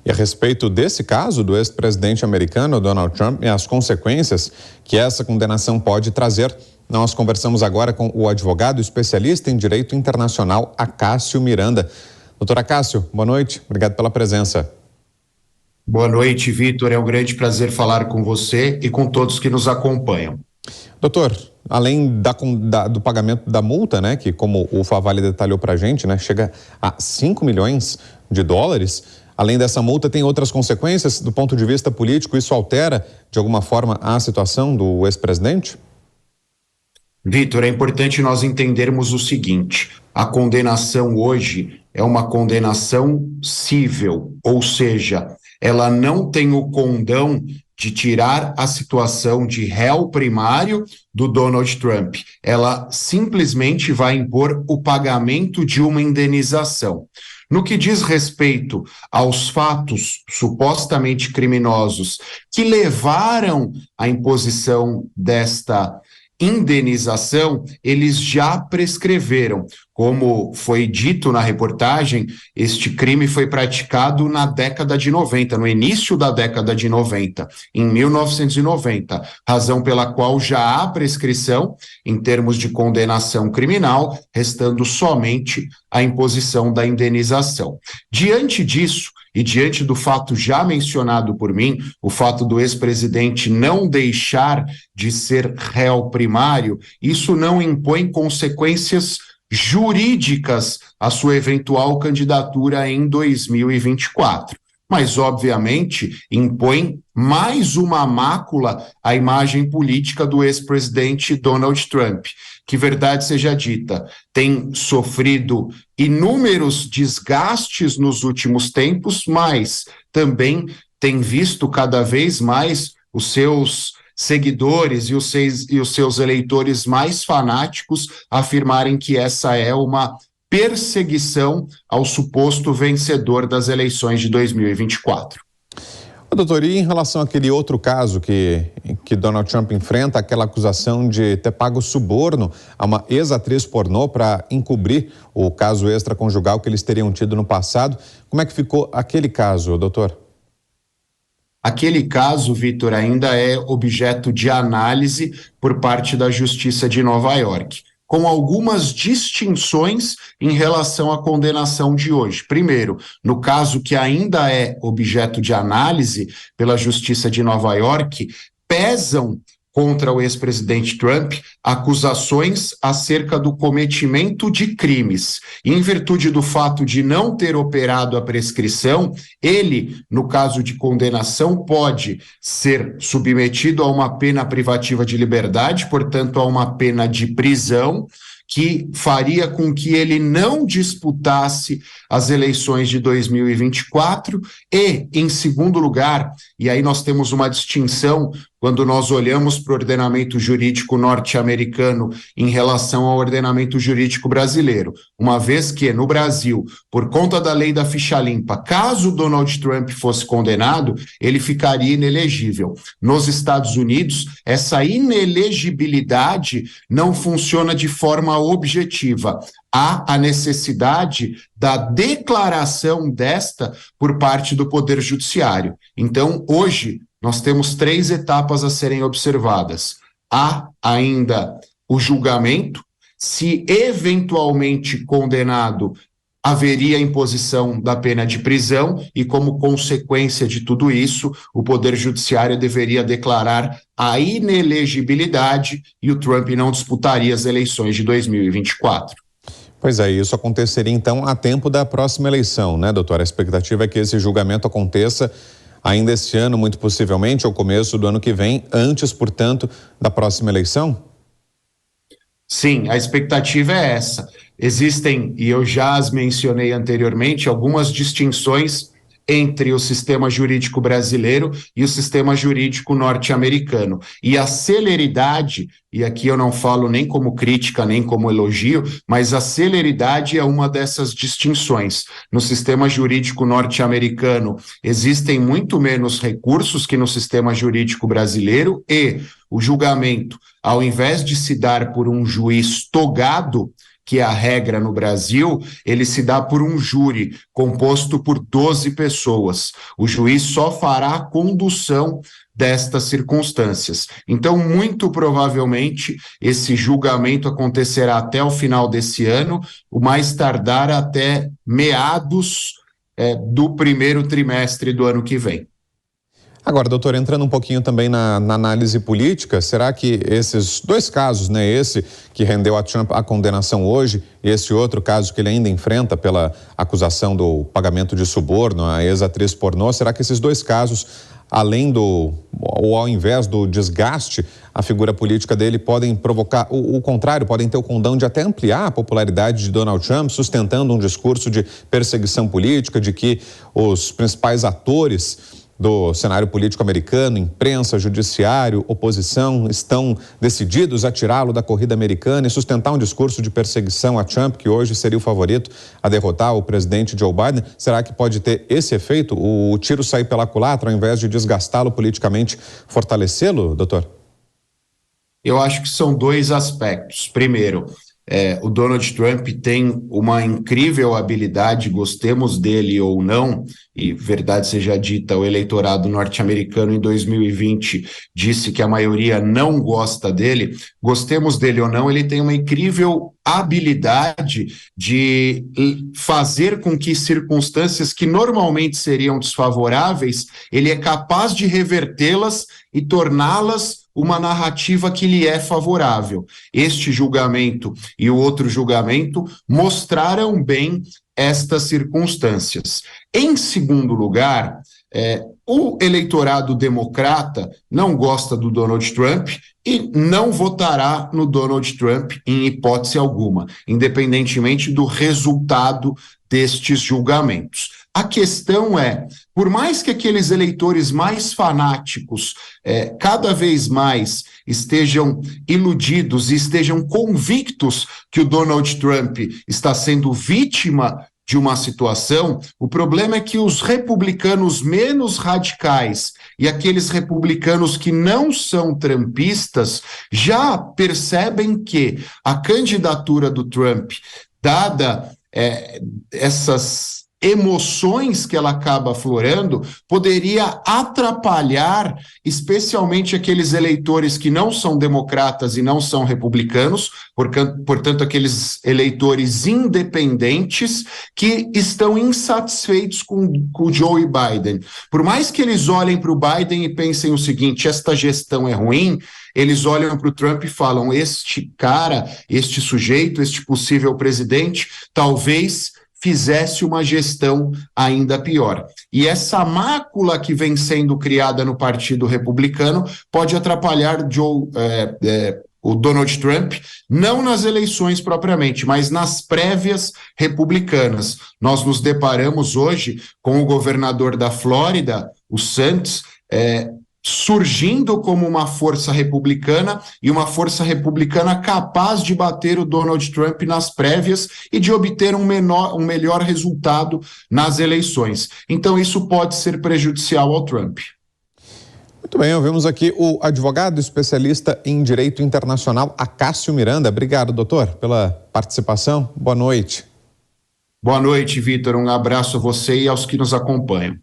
E a respeito desse caso do ex-presidente americano Donald Trump e as consequências que essa condenação pode trazer, nós conversamos agora com o advogado especialista em direito internacional, Acácio Miranda. Doutor Acácio, boa noite, obrigado pela presença. Boa noite, Vitor, é um grande prazer falar com você e com todos que nos acompanham. Doutor, além do pagamento da multa, né, que como o Favale detalhou para a gente, né, chega a 5 milhões de dólares, além dessa multa tem outras consequências do ponto de vista político, isso altera de alguma forma a situação do ex-presidente? Vitor, é importante nós entendermos o seguinte: a condenação hoje é uma condenação cível, ou seja, ela não tem o condão de tirar a situação de réu primário do Donald Trump. Ela simplesmente vai impor o pagamento de uma indenização. No que diz respeito aos fatos supostamente criminosos que levaram à imposição desta indenização, eles já prescreveram. Como foi dito na reportagem, este crime foi praticado na década de 90, no início da década de 90, em 1990, razão pela qual já há prescrição em termos de condenação criminal, restando somente a imposição da indenização. Diante disso, e diante do fato já mencionado por mim, o fato do ex-presidente não deixar de ser réu primário, isso não impõe consequências jurídicas à sua eventual candidatura em 2024. Mas, obviamente, impõe mais uma mácula à imagem política do ex-presidente Donald Trump, que, verdade seja dita, tem sofrido inúmeros desgastes nos últimos tempos, mas também tem visto cada vez mais os seus seguidores e os seus eleitores mais fanáticos afirmarem que essa é uma perseguição ao suposto vencedor das eleições de 2024. Doutor, e em relação àquele outro caso que Donald Trump enfrenta, aquela acusação de ter pago suborno a uma ex-atriz pornô para encobrir o caso extraconjugal que eles teriam tido no passado, como é que ficou aquele caso, doutor? Aquele caso, Vitor, ainda é objeto de análise por parte da Justiça de Nova York, com algumas distinções em relação à condenação de hoje. Primeiro, no caso que ainda é objeto de análise pela Justiça de Nova York, pesam contra o ex-presidente Trump acusações acerca do cometimento de crimes. E em virtude do fato de não ter operado a prescrição, ele, no caso de condenação, pode ser submetido a uma pena privativa de liberdade, portanto, a uma pena de prisão, que faria com que ele não disputasse as eleições de 2024 e, em segundo lugar, e aí nós temos uma distinção quando nós olhamos para o ordenamento jurídico norte-americano em relação ao ordenamento jurídico brasileiro, uma vez que no Brasil, por conta da lei da ficha limpa, caso Donald Trump fosse condenado, ele ficaria inelegível. Nos Estados Unidos, essa inelegibilidade não funciona de forma objetiva. Há a necessidade da declaração desta por parte do Poder Judiciário. Então, hoje, nós temos 3 etapas a serem observadas. Há ainda o julgamento, se eventualmente condenado, haveria imposição da pena de prisão e, como consequência de tudo isso, o Poder Judiciário deveria declarar a inelegibilidade e o Trump não disputaria as eleições de 2024. Pois é, isso aconteceria então a tempo da próxima eleição, né, doutor? A expectativa é que esse julgamento aconteça ainda este ano, muito possivelmente, ao começo do ano que vem, antes, portanto, da próxima eleição? Sim, a expectativa é essa. Existem, e eu já as mencionei anteriormente, algumas distinções entre o sistema jurídico brasileiro e o sistema jurídico norte-americano. E a celeridade, e aqui eu não falo nem como crítica, nem como elogio, mas a celeridade é uma dessas distinções. No sistema jurídico norte-americano existem muito menos recursos que no sistema jurídico brasileiro e o julgamento, ao invés de se dar por um juiz togado, que é a regra no Brasil, ele se dá por um júri composto por 12 pessoas. O juiz só fará a condução destas circunstâncias. Então, muito provavelmente, esse julgamento acontecerá até o final desse ano, o mais tardar até meados do primeiro trimestre do ano que vem. Agora, doutor, entrando um pouquinho também na análise política, será que esses dois casos, né, esse que rendeu a Trump a condenação hoje e esse outro caso que ele ainda enfrenta pela acusação do pagamento de suborno à ex-atriz pornô, será que esses dois casos, além ou ao invés do desgaste, a figura política dele podem provocar o contrário, podem ter o condão de até ampliar a popularidade de Donald Trump, sustentando um discurso de perseguição política, de que os principais atores do cenário político americano, imprensa, judiciário, oposição, estão decididos a tirá-lo da corrida americana e sustentar um discurso de perseguição a Trump, que hoje seria o favorito a derrotar o presidente Joe Biden? Será que pode ter esse efeito, o tiro sair pela culatra, ao invés de desgastá-lo politicamente, fortalecê-lo, doutor? Eu acho que são dois aspectos. Primeiro, o Donald Trump tem uma incrível habilidade, gostemos dele ou não, e verdade seja dita, o eleitorado norte-americano em 2020 disse que a maioria não gosta dele, gostemos dele ou não, ele tem uma incrível habilidade de fazer com que circunstâncias que normalmente seriam desfavoráveis, ele é capaz de revertê-las e torná-las uma narrativa que lhe é favorável. Este julgamento e o outro julgamento mostraram bem estas circunstâncias. Em segundo lugar, o eleitorado democrata não gosta do Donald Trump e não votará no Donald Trump em hipótese alguma, independentemente do resultado destes julgamentos. A questão é, por mais que aqueles eleitores mais fanáticos cada vez mais estejam iludidos e estejam convictos que o Donald Trump está sendo vítima de uma situação, o problema é que os republicanos menos radicais e aqueles republicanos que não são trumpistas já percebem que a candidatura do Trump, dada essas emoções que ela acaba aflorando, poderia atrapalhar especialmente aqueles eleitores que não são democratas e não são republicanos, portanto, aqueles eleitores independentes que estão insatisfeitos com o Joe Biden. Por mais que eles olhem para o Biden e pensem o seguinte, esta gestão é ruim, eles olham para o Trump e falam, este cara, este sujeito, este possível presidente, talvez fizesse uma gestão ainda pior. E essa mácula que vem sendo criada no Partido Republicano pode atrapalhar o Donald Trump, não nas eleições propriamente, mas nas prévias republicanas. Nós nos deparamos hoje com o governador da Flórida, o Santos, surgindo como uma força republicana e uma força republicana capaz de bater o Donald Trump nas prévias e de obter um melhor resultado nas eleições. Então isso pode ser prejudicial ao Trump. Muito bem, ouvimos aqui o advogado especialista em direito internacional, Acácio Miranda. Obrigado, doutor, pela participação. Boa noite. Boa noite, Vitor. Um abraço a você e aos que nos acompanham.